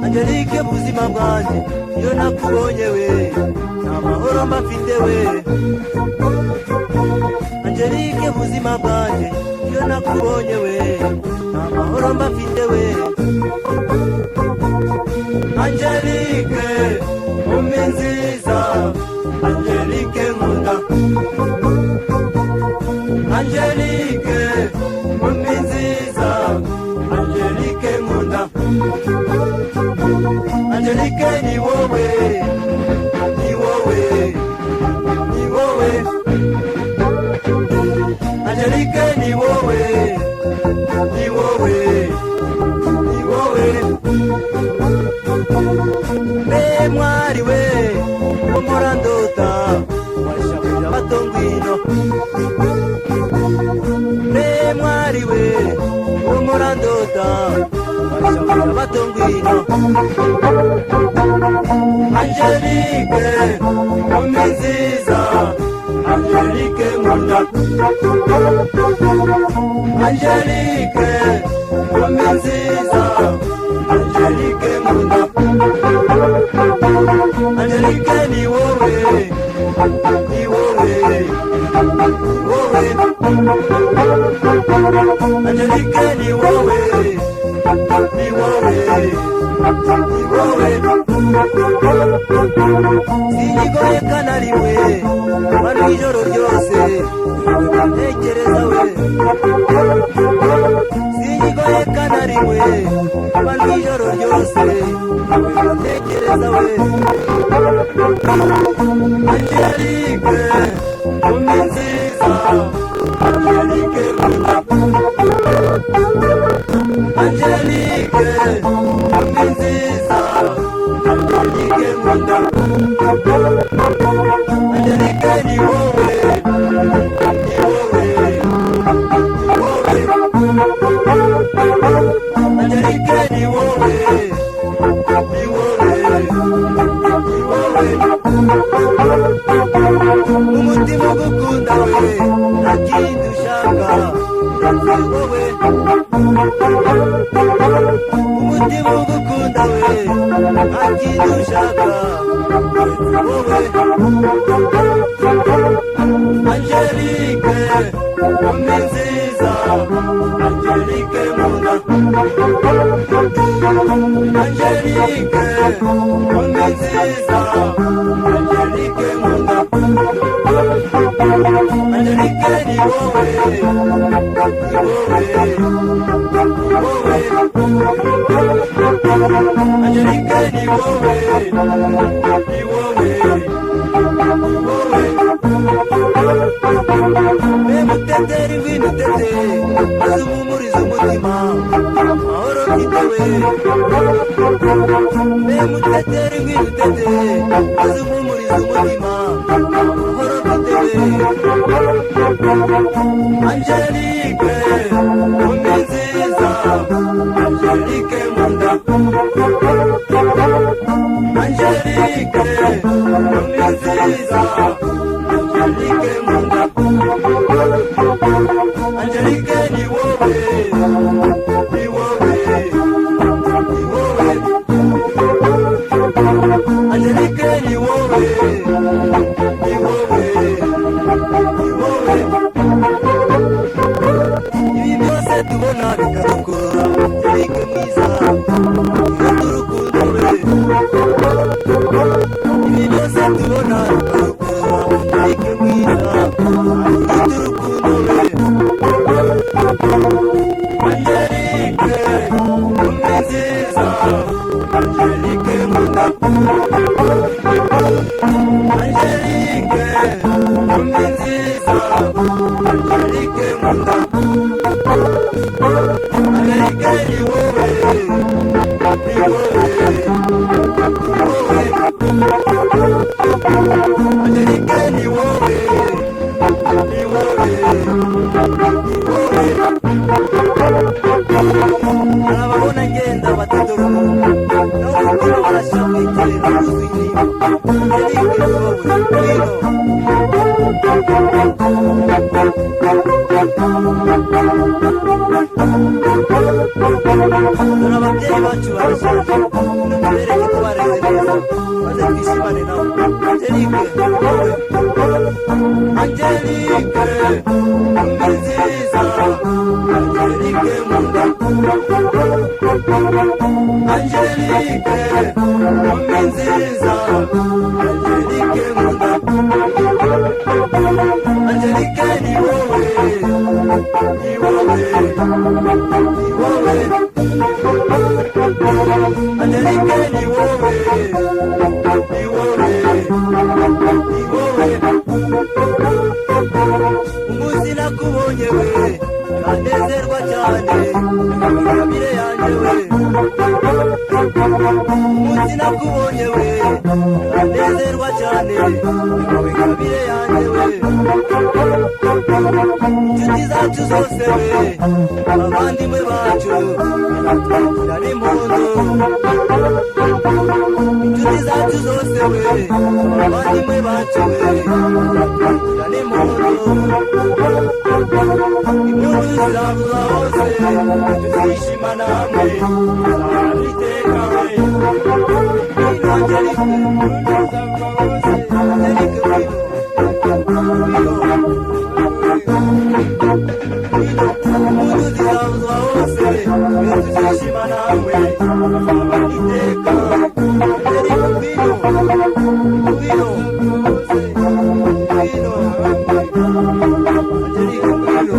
Angelique buzima bwanjye iyo nakubonye we nta mahoro mbafite we. Angelique buzima bwanjye iyo nakubonye we nta mahoro mbafite we. Angelique umi nziza, Angelique nkunda, Angelique umi nziza, Angelique nkunda. Angelique ni wowe, ni wowe, ni wowe. Angelique ni wowe, ni wowe, ni wowe. Mbe mwari we umurandota washabuja batongwino. Mbe mwari we umurandota washabuja batongwino. Angelique umi nziza, Angelique nkunda, Angelique umi nziza, Angelique nkunda. Angelique ni wowe, ni wowe, ni wowe. Angelique ni wowe, ni wowe, ni wowe. Sinyigoye kanariwe bano ijoro ryose ntekereza we. Sinyigoye kanariwe bano ijoro ryose ntekereza we. Angelique umi nziza, Angelique nkunda, Angelique umi nziza, Angelique nkunda. Angelique ni wowe, ni wowe, ni wowe. Angelique ni wowe, ni wowe, ni wowe. Umutima ugukunda we nta kindi ushaka uretse wowe. Umutima ugukunda we nta kindi ushaka uretse wowe. Angelique umi nziza, Angelique nkunda, Angelique umi nziza, Angelique nkunda. Angelique ni wowe, ni wowe, ni wowe. Angelique ni wowe, ni wowe, ni wowe. Mbe muteteri ngwino tete maze umumurize umutima amahoro mfite we. Mbe muteteri ngwino tete maze umumurize umutima amahoro mfite we. Angelique umi nziza, Angelique nkunda, Angelique umi nziza, Angelique nkunda. Angelique ni wowe, ni wowe, ni wowe. Angelique ni wowe, ni wowe, ni wowe. Ibi byose tubona bikadukurura, Angelique mwiza, urukundo we. Ibi byose tubona bikadukurura, Angelique mwiza, urukundo we. Angelique umi nziza, Angelique nkunda, Angelique umi nziza, Angelique nkunda. Angelique ni wowe, ni wowe, ni wowe. Angelique ni wowe, ni wowe, ni wowe. dore ababyeyi bacu barashaje tubereke ko bareze neza maze twishimane nabo. Angelique wowe Angelique mbi nziza Angelique munda Angelique mbi nziza Angelique munda Angelique ni wowe ni wowe ni wowe Angelique ni wowe ni wowe ni wowe umuzi nakubonye we kanezerwa cyane ingabire yanjye we umuzi nakubonye we kanezerwa cyane ingabire yanjye we inshuti zacu zose we abavandimwe bacu twagira n'impundu inshuti zacu zose we abavandimwe bacu we twagira n'impundu impundu ziravuza hose tuzishimana hamwe tuzahana iteka we Angelique impundu ziravuza hose Angelique impundu ziravuza hose tuzishimana hamwe tuzahana iteka Angelique ngwino ngwino ngwino Angelique ngwino